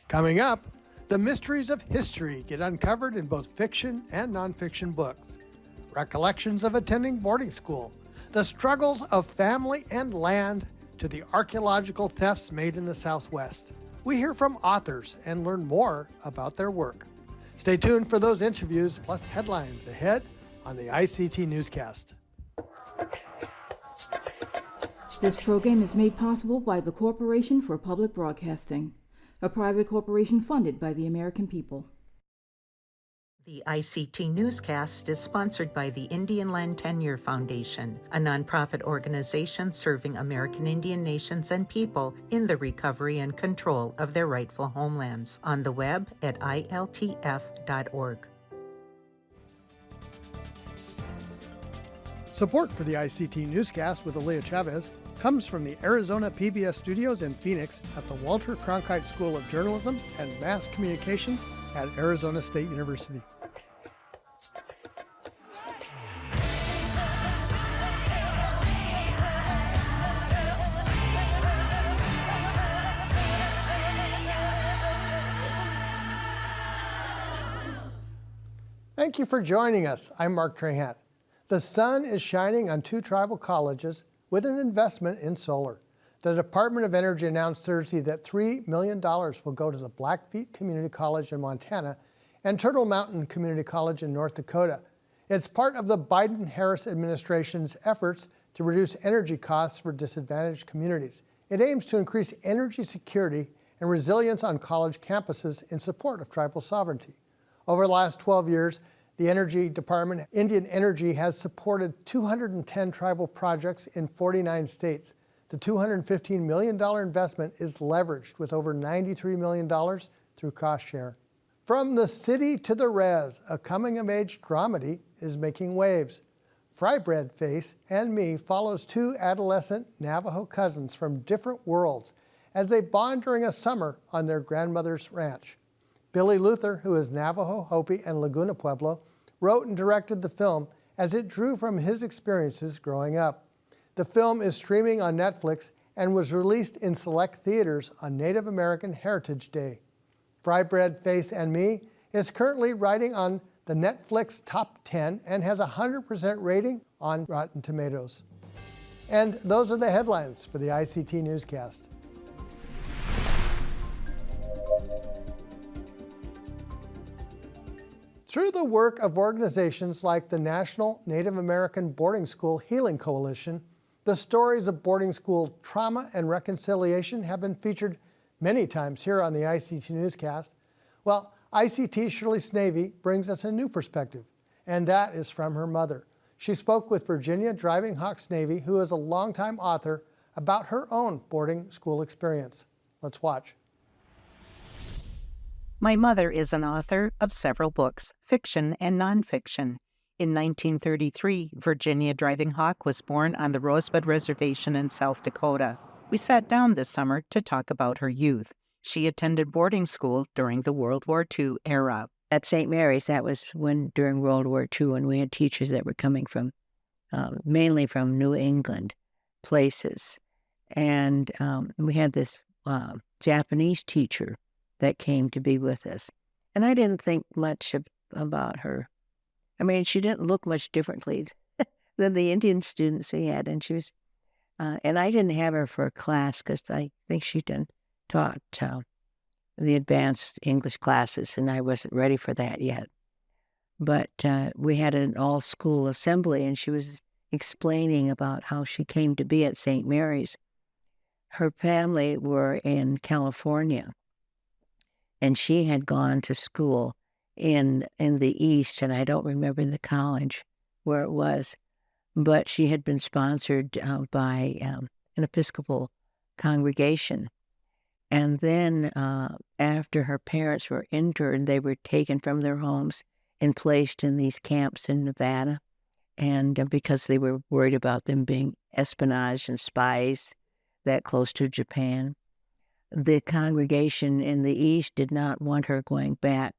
Coming up, the mysteries of history get uncovered in both fiction and nonfiction books. Recollections of attending boarding school, the struggles of family and land, to the archaeological thefts made in the Southwest. We hear from authors and learn more about their work. Stay tuned for those interviews plus headlines ahead on the ICT Newscast. This program is made possible by the Corporation for Public Broadcasting, a private corporation funded by the American people. The ICT Newscast is sponsored by the Indian Land Tenure Foundation, a nonprofit organization serving American Indian nations and people in the recovery and control of their rightful homelands. On the web at iltf.org. Support for the ICT Newscast with Aaliyah Chavez comes from the Arizona PBS studios in Phoenix at the Walter Cronkite School of Journalism and Mass Communications at Arizona State University. Thank you for joining us. I'm Mark Trahant. The sun is shining on two tribal colleges with an investment in solar. The Department of Energy announced Thursday that $3 million will go to the Blackfeet Community College in Montana and Turtle Mountain Community College in North Dakota. It's part of the Biden-Harris administration's efforts to reduce energy costs for disadvantaged communities. It aims to increase energy security and resilience on college campuses in support of tribal sovereignty. Over the last 12 years, the Energy Department, Indian Energy, has supported 210 tribal projects in 49 states. The $215 million investment is leveraged with over $93 million through cost share. From the city to the res, a coming-of-age dramedy is making waves. Fry Bread Face and Me follows two adolescent Navajo cousins from different worlds as they bond during a summer on their grandmother's ranch. Billy Luther, who is Navajo, Hopi, and Laguna Pueblo, wrote and directed the film as it drew from his experiences growing up. The film is streaming on Netflix and was released in select theaters on Native American Heritage Day. Fry Bread Face and Me is currently riding on the Netflix Top 10 and has a 100% rating on Rotten Tomatoes. And those are the headlines for the ICT Newscast. Through the work of organizations like the National Native American Boarding School Healing Coalition, the stories of boarding school trauma and reconciliation have been featured many times here on the ICT Newscast. Well, ICT Shirley Snav brings us a new perspective, and that is from her mother. She spoke with Virginia Driving Hawk Snav, who is a longtime author, about her own boarding school experience. Let's watch. My mother is an author of several books, fiction and nonfiction. In 1933, Virginia Driving Hawk was born on the Rosebud Reservation in South Dakota. We sat down this summer to talk about her youth. She attended boarding school during the World War II era. At St. Mary's, that was during World War II, when we had teachers that were coming from, mainly from New England places. And we had this Japanese teacher that came to be with us. And I didn't think much about her. I mean, she didn't look much differently than the Indian students we had. And she was, and I didn't have her for a class because I think she taught the advanced English classes, and I wasn't ready for that yet. But we had an all-school assembly, and she was explaining about how she came to be at St. Mary's. Her family were in California, and she had gone to school in the East, and I don't remember the college where it was, but she had been sponsored by an Episcopal congregation. And then after her parents were interned, they were taken from their homes and placed in these camps in Nevada, and because they were worried about them being espionage and spies that close to Japan. The congregation in the East did not want her going back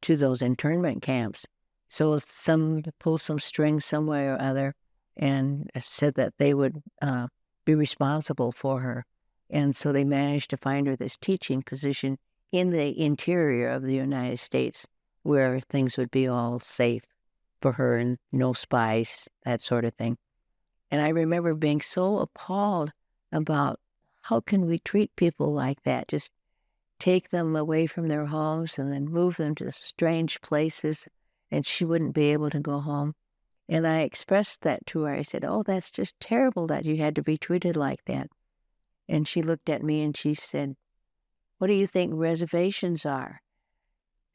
to those internment camps. So some pulled some strings some way or other and said that they would be responsible for her. And so they managed to find her this teaching position in the interior of the United States where things would be all safe for her and no spies, that sort of thing. And I remember being so appalled about how can we treat people like that, just take them away from their homes and then move them to strange places, and she wouldn't be able to go home. And I expressed that to her. I said, oh, that's just terrible that you had to be treated like that. And she looked at me and she said, what do you think reservations are?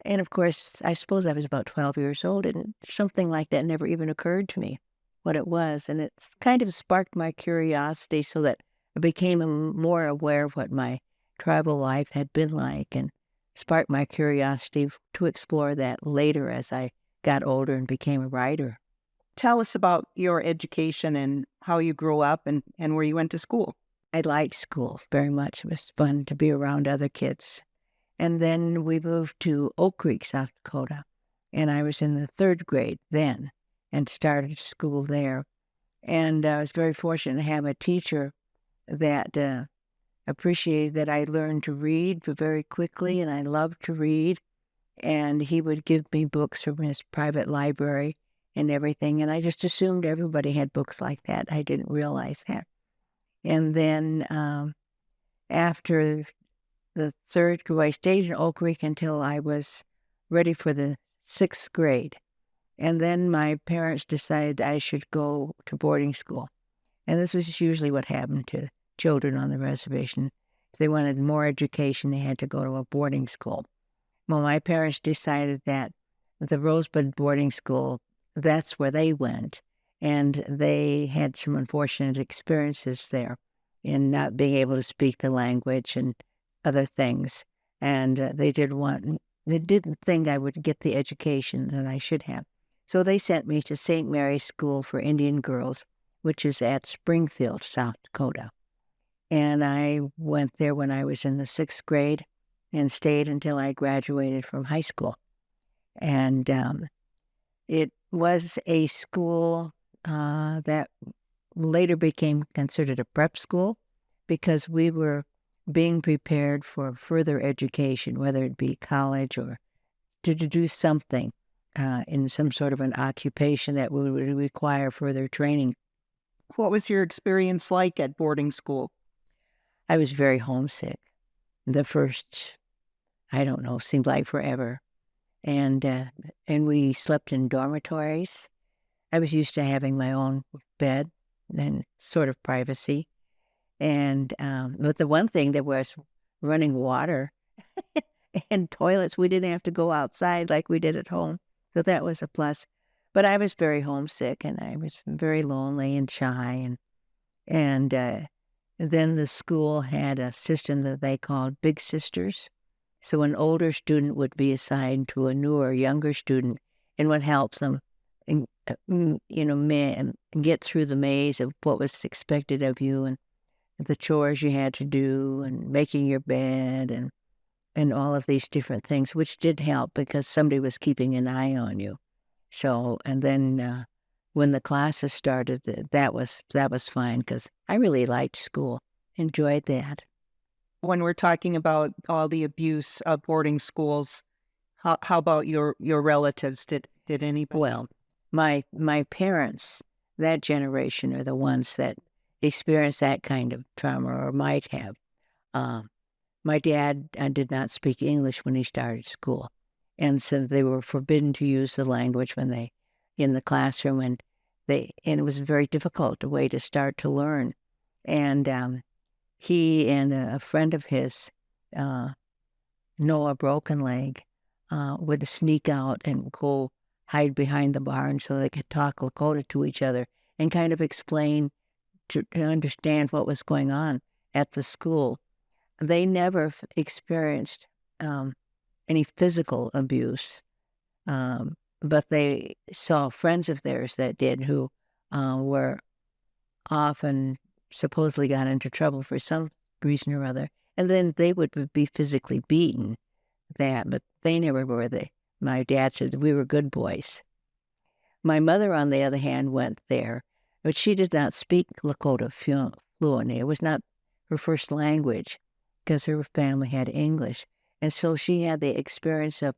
And of course, I suppose I was about 12 years old, and something like that never even occurred to me what it was. And it's kind of sparked my curiosity so that I became more aware of what my tribal life had been like, and sparked my curiosity to explore that later as I got older and became a writer. Tell us about your education and how you grew up and where you went to school. I liked school very much. It was fun to be around other kids. And then we moved to Oak Creek, South Dakota, and I was in the 3rd grade then and started school there. And I was very fortunate to have a teacher that appreciated that I learned to read very quickly, and I loved to read. And he would give me books from his private library and everything, and I just assumed everybody had books like that. I didn't realize that. And then after the 3rd grade, I stayed in Oak Creek until I was ready for the 6th grade. And then my parents decided I should go to boarding school. And this was usually what happened to children on the reservation. If they wanted more education, they had to go to a boarding school. Well, my parents decided that the Rosebud boarding school, that's where they went. And they had some unfortunate experiences there in not being able to speak the language and other things. And they didn't think I would get the education that I should have. So they sent me to St. Mary's School for Indian Girls, which is at Springfield, South Dakota. And I went there when I was in the 6th grade and stayed until I graduated from high school. And it was a school that later became considered a prep school because we were being prepared for further education, whether it be college or to do something in some sort of an occupation that would require further training. What was your experience like at boarding school? I was very homesick. The first, I don't know, seemed like forever. And we slept in dormitories. I was used to having my own bed and sort of privacy. And but the one thing that was running water and toilets, we didn't have to go outside like we did at home. So that was a plus. But I was very homesick, and I was very lonely and shy. And then the school had a system that they called Big Sisters. So an older student would be assigned to a newer, younger student and would help them, get through the maze of what was expected of you and the chores you had to do and making your bed and all of these different things, which did help because somebody was keeping an eye on you. So, and then when the classes started, that was fine because I really liked school, enjoyed that. When we're talking about all the abuse of boarding schools, how about your relatives? Did anybody? Well, my parents, that generation, are the ones that experienced that kind of trauma or might have. My dad did not speak English when he started school, and so they were forbidden to use the language when they in the classroom, and it was a very difficult way to start to learn. And he and a friend of his, Noah Broken Leg, would sneak out and go hide behind the barn so they could talk Lakota to each other and kind of explain to understand what was going on at the school. They never experienced any physical abuse, but they saw friends of theirs that did, who were often supposedly got into trouble for some reason or other, and then they would be physically beaten. But they never were. My dad said we were good boys. My mother, on the other hand, went there, but she did not speak Lakota fluently. It was not her first language because her family had English. And so she had the experience of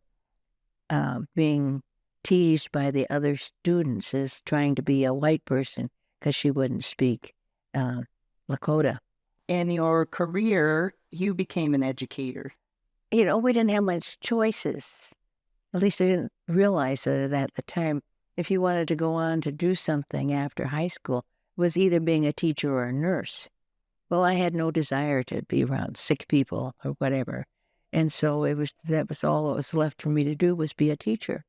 being teased by the other students as trying to be a white person because she wouldn't speak Lakota. In your career, you became an educator. We didn't have much choices. At least I didn't realize that at the time. If you wanted to go on to do something after high school, it was either being a teacher or a nurse. Well, I had no desire to be around sick people or whatever. And so that was all that was left for me to do, was be a teacher.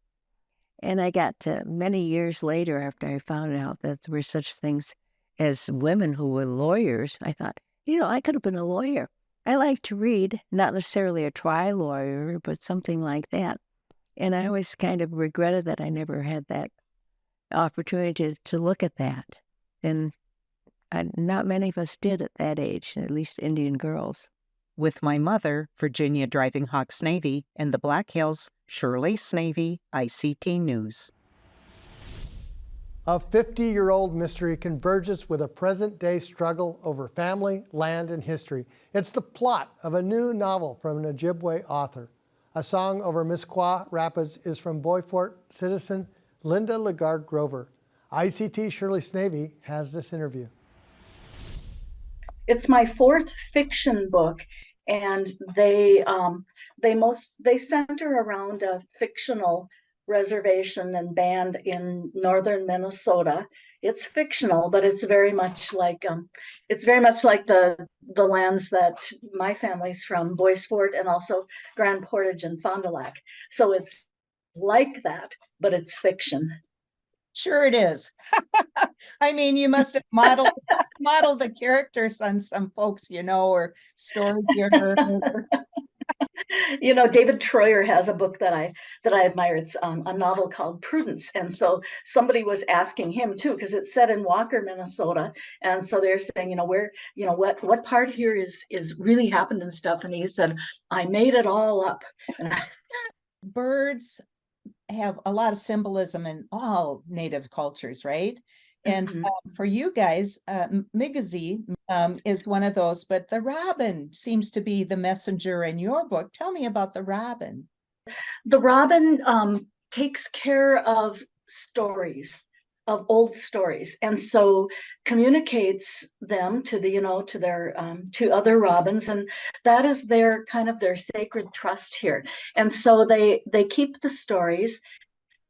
And I got to many years later, after I found out that there were such things as women who were lawyers, I thought, I could have been a lawyer. I like to read, not necessarily a trial lawyer, but something like that. And I always kind of regretted that I never had that opportunity to look at that. And not many of us did at that age, at least Indian girls. With my mother, Virginia Driving Hawk Snavy, in the Black Hills, Shirley Snav, ICT News. A 50-year-old mystery converges with a present-day struggle over family, land, and history. It's the plot of a new novel from an Ojibwe author. A Song Over Misquah Rapids is from Beaufort citizen Linda Lagarde Grover. ICT Shirley Snav has this interview. It's my fourth fiction book, and they center around a fictional reservation and band in northern Minnesota. It's fictional, but it's very much like the lands that my family's from, Bois Forte and also Grand Portage and Fond du Lac. So it's like that, but it's fiction. Sure it is. I mean, you must have modeled the characters on some folks, or stories you heard. David Troyer has a book that I admire. It's a novel called Prudence. And so somebody was asking him too, because it's set in Walker, Minnesota. And so they're saying, what part here is really happened and stuff. And he said, I made it all up. Birds have a lot of symbolism in all Native cultures, right? And for you guys, Migizi is one of those, but the robin seems to be the messenger in your book. Tell me about the robin. The robin takes care of stories, of old stories, and so communicates them to to other robins, and that is their kind of their sacred trust here. And so they keep the stories.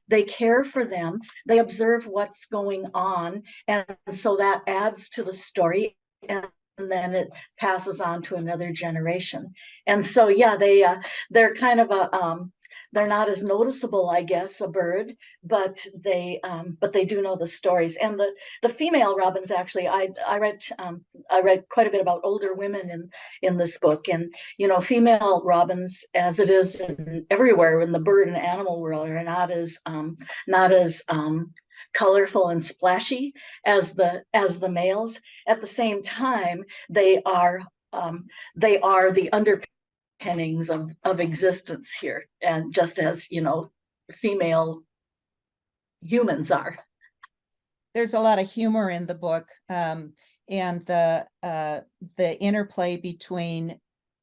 They care for them, they observe what's going on, and so that adds to the story, and then it passes on to another generation. And so they're kind of they're not as noticeable, I guess, a bird, but they do know the stories. And the female robins, actually, I read quite a bit about older women in this book, and female robins, as it is everywhere in the bird and animal world, are not as colorful and splashy as the males. At the same time, they are the underpinnings of existence here, and just as female humans are. There's a lot of humor in the book, and the interplay between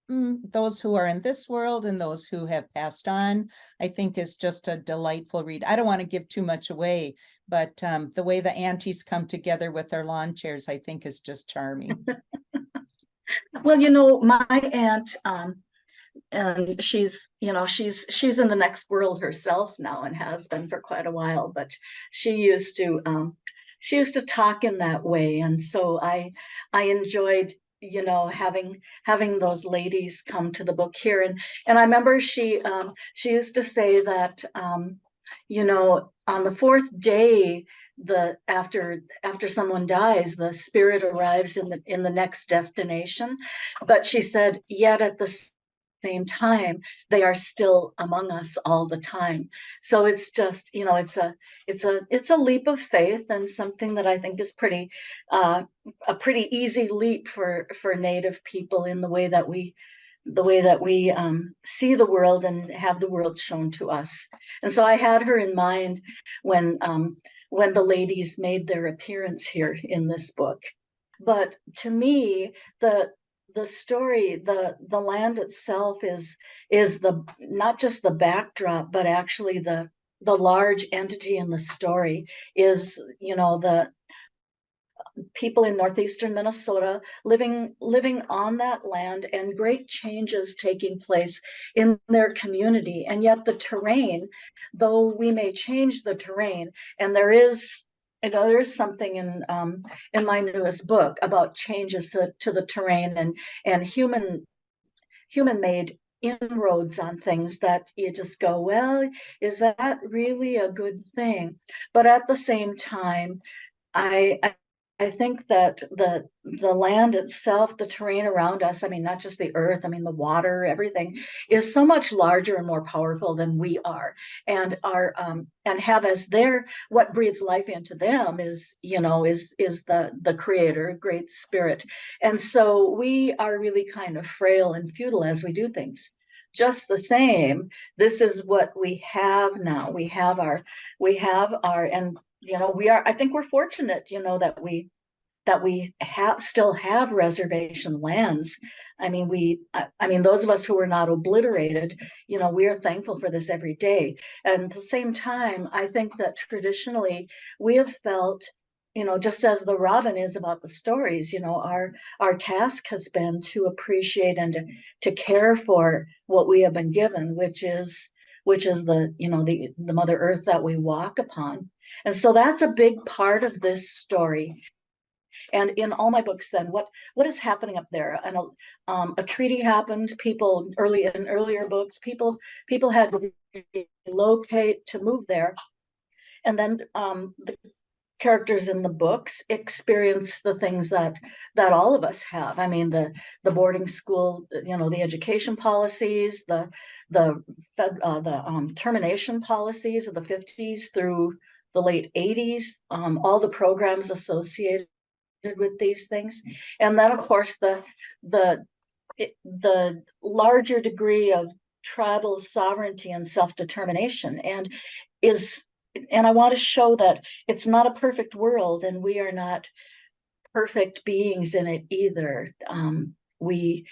those who are in this world and those who have passed on, I think, is just a delightful read. I don't want to give too much away, but the way the aunties come together with their lawn chairs, I think, is just charming. Well, my aunt, and she's in the next world herself now, and has been for quite a while, but she used to talk in that way. And so I enjoyed having those ladies come to the book here. And I remember she used to say that on the fourth day, after someone dies, the spirit arrives in the next destination. But she said, yet at the same time, they are still among us all the time. So it's just, it's a leap of faith, and something that I think is a pretty easy leap for Native people in the way that we see the world and have the world shown to us. And so I had her in mind when the ladies made their appearance here in this book. But to me, the the story, the land itself is the not just the backdrop, but actually the large entity in the story is, the people in northeastern Minnesota living on that land, and great changes taking place in their community. And yet the terrain, though we may change the terrain, and there's something in my newest book about changes to the terrain and human made inroads on things that you just go, well, is that really a good thing? But at the same time, I I think that the land itself, the terrain around us, I mean, not just the earth, I mean, the water, everything is so much larger and more powerful than we are. And have as their, what breathes life into them is the creator, great spirit. And so we are really kind of frail and futile as we do things. Just the same, this is what we have now. And I think we're fortunate, that we still have reservation lands. I mean, those of us who are not obliterated, we are thankful for this every day. And at the same time, I think that traditionally we have felt, just as the robin is about the stories, our task has been to appreciate and to care for what we have been given, which is the Mother Earth that we walk upon. And so that's a big part of this story. And in all my books, then what is happening up there? And a treaty happened. People in earlier books, people had to relocate to move there, and then the characters in the books experience the things that all of us have. I mean, the boarding school, the education policies, the termination policies of the 50s through the late 80s, all the programs associated with these things. And then, of course, the larger degree of tribal sovereignty and self-determination, and I want to show that it's not a perfect world, and we are not perfect beings in it either. We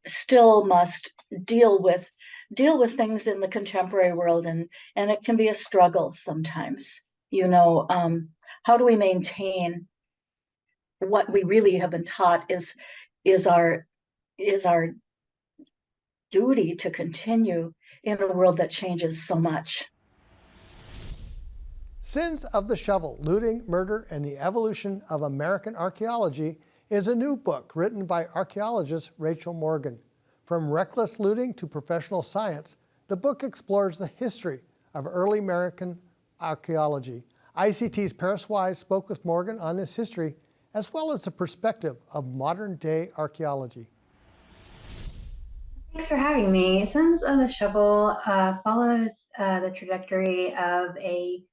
still must deal with things in the contemporary world, and it can be a struggle sometimes. How do we maintain what we really have been taught is our duty to continue in a world that changes so much. Sins of the Shovel, Looting, Murder, and the Evolution of American Archaeology is a new book written by archaeologist Rachel Morgan. From reckless looting to professional science, the book explores the history of early American archaeology. ICT's Paris Wise spoke with Morgan on this history, as well as the perspective of modern-day archaeology. Thanks for having me. Sons of the Shovel follows the trajectory of an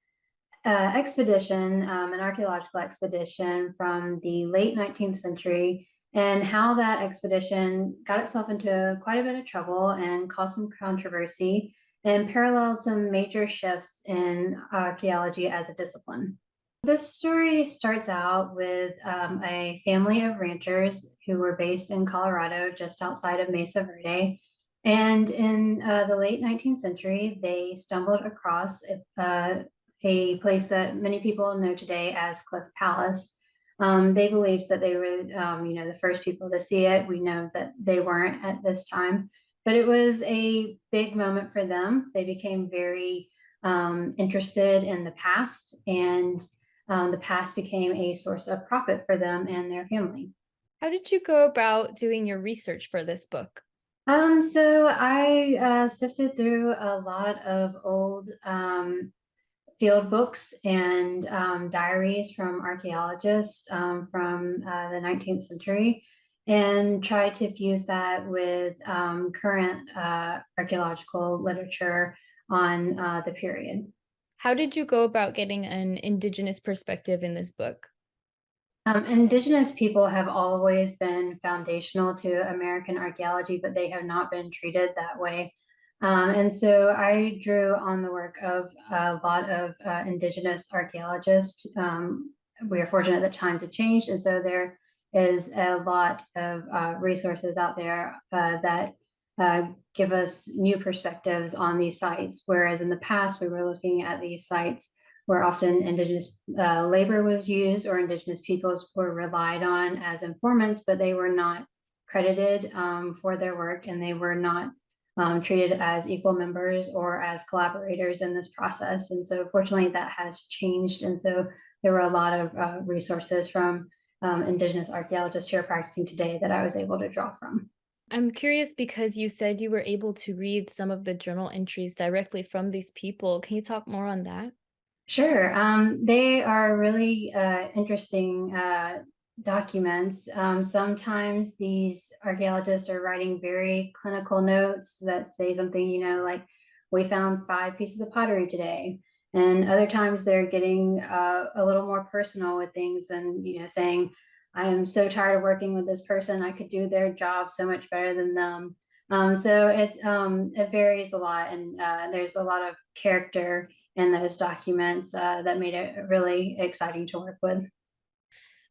archaeological expedition from the late 19th century, and how that expedition got itself into quite a bit of trouble and caused some controversy, and paralleled some major shifts in archaeology as a discipline. This story starts out with a family of ranchers who were based in Colorado, just outside of Mesa Verde. And in the late 19th century, they stumbled across a place that many people know today as Cliff Palace. They believed that they were, the first people to see it. We know that they weren't at this time, but it was a big moment for them. They became very interested in the past, and the past became a source of profit for them and their family. How did you go about doing your research for this book? So I sifted through a lot of old field books and diaries from archaeologists from the 19th century, and tried to fuse that with current archaeological literature on the period. How did you go about getting an Indigenous perspective in this book? Indigenous people have always been foundational to American archaeology, but they have not been treated that way. And so I drew on the work of a lot of Indigenous archaeologists. We are fortunate that times have changed, and so there is a lot of resources out there that give us new perspectives on these sites. Whereas in the past, we were looking at these sites where often Indigenous labor was used or Indigenous peoples were relied on as informants, but they were not credited for their work, and they were not treated as equal members or as collaborators in this process. And so fortunately that has changed. And so there were a lot of resources from Indigenous archaeologists who are practicing today that I was able to draw from. I'm curious because you said you were able to read some of the journal entries directly from these people. Can you talk more on that? Sure. They are really interesting documents. Sometimes these archaeologists are writing very clinical notes that say something, like we found 5 pieces of pottery today. And other times they're getting a little more personal with things and, saying, I am so tired of working with this person. I could do their job so much better than them. So it varies a lot, and there's a lot of character in those documents that made it really exciting to work with.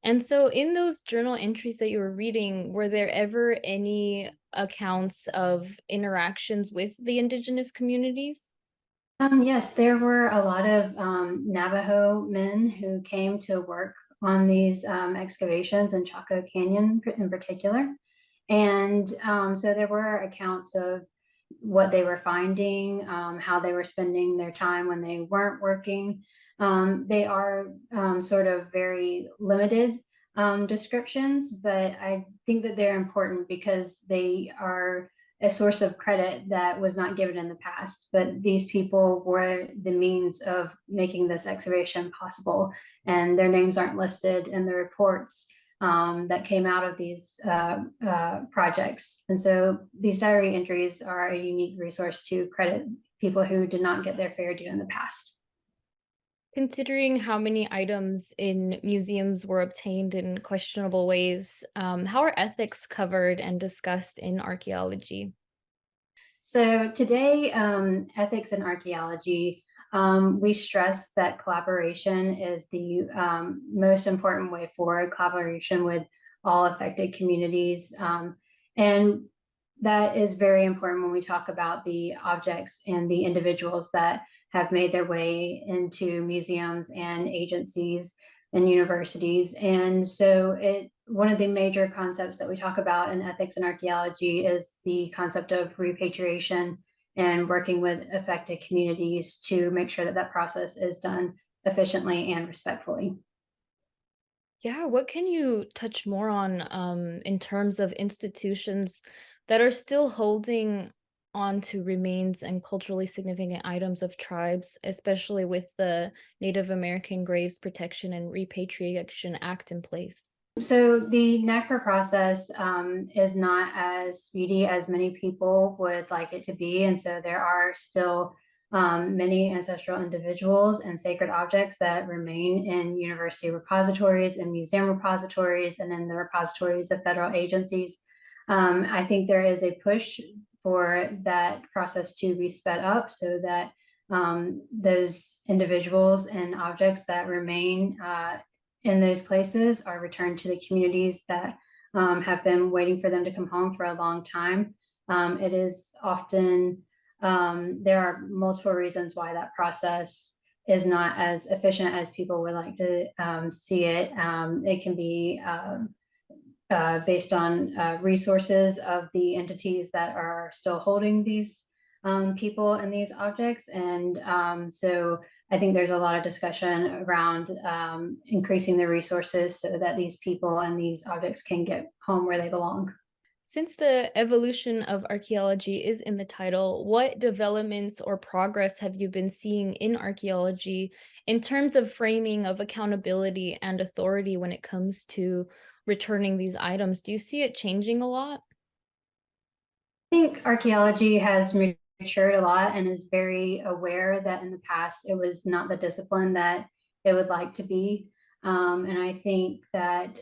And so in those journal entries that you were reading, were there ever any accounts of interactions with the Indigenous communities? Yes, there were a lot of Navajo men who came to work on these excavations in Chaco Canyon in particular. And so there were accounts of what they were finding, how they were spending their time when they weren't working. They are sort of very limited descriptions, but I think that they're important because they are a source of credit that was not given in the past. But these people were the means of making this excavation possible, and their names aren't listed in the reports that came out of these projects. And so these diary entries are a unique resource to credit people who did not get their fair due in the past. Considering how many items in museums were obtained in questionable ways, how are ethics covered and discussed in archaeology? So today, ethics in archaeology, we stress that collaboration is the most important way forward, collaboration with all affected communities. And that is very important when we talk about the objects and the individuals that have made their way into museums and agencies and universities. And so one of the major concepts that we talk about in ethics and archaeology is the concept of repatriation and working with affected communities to make sure that that process is done efficiently and respectfully. Yeah, what can you touch more on in terms of institutions that are still holding on to remains and culturally significant items of tribes, especially with the Native American Graves Protection and Repatriation Act in place? So the NACRA process is not as speedy as many people would like it to be. And so there are still many ancestral individuals and sacred objects that remain in university repositories and museum repositories and in the repositories of federal agencies. I think there is a push for that process to be sped up so that those individuals and objects that remain in those places are returned to the communities that have been waiting for them to come home for a long time. It is often, there are multiple reasons why that process is not as efficient as people would like to see it. It can be based on resources of the entities that are still holding these people and these objects. And so I think there's a lot of discussion around increasing the resources so that these people and these objects can get home where they belong. Since the evolution of archaeology is in the title, what developments or progress have you been seeing in archaeology in terms of framing of accountability and authority when it comes to returning these items? Do you see it changing a lot? I think archaeology has matured a lot and is very aware that in the past it was not the discipline that it would like to be. And I think that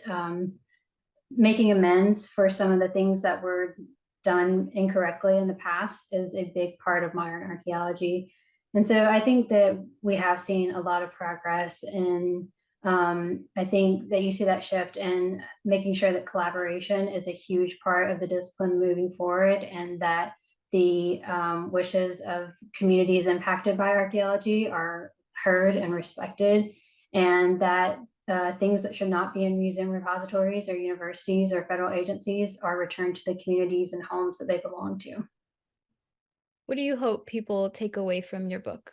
making amends for some of the things that were done incorrectly in the past is a big part of modern archaeology. And so I think that we have seen a lot of progress in I think that you see that shift and making sure that collaboration is a huge part of the discipline moving forward, and that the wishes of communities impacted by archaeology are heard and respected, and that things that should not be in museum repositories or universities or federal agencies are returned to the communities and homes that they belong to. What do you hope people take away from your book?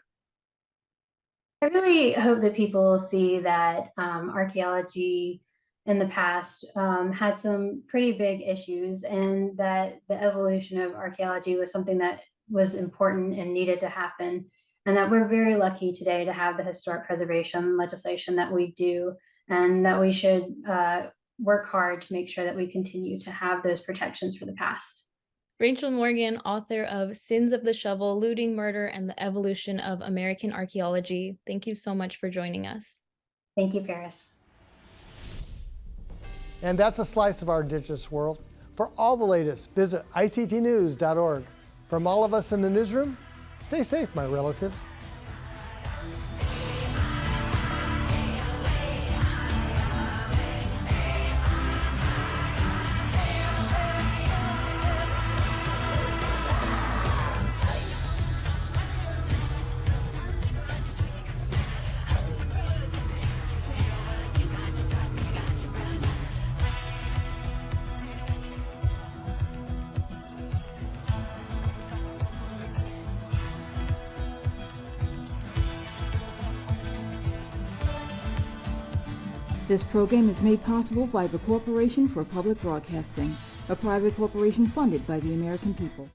I really hope that people see that archaeology in the past had some pretty big issues, and that the evolution of archaeology was something that was important and needed to happen. And that we're very lucky today to have the historic preservation legislation that we do, and that we should work hard to make sure that we continue to have those protections for the past. Rachel Morgan, author of Sins of the Shovel, Looting, Murder, and the Evolution of American Archaeology. Thank you so much for joining us. Thank you, Paris. And that's a slice of our Indigenous world. For all the latest, visit ictnews.org. From all of us in the newsroom, stay safe, my relatives. This program is made possible by the Corporation for Public Broadcasting, a private corporation funded by the American people.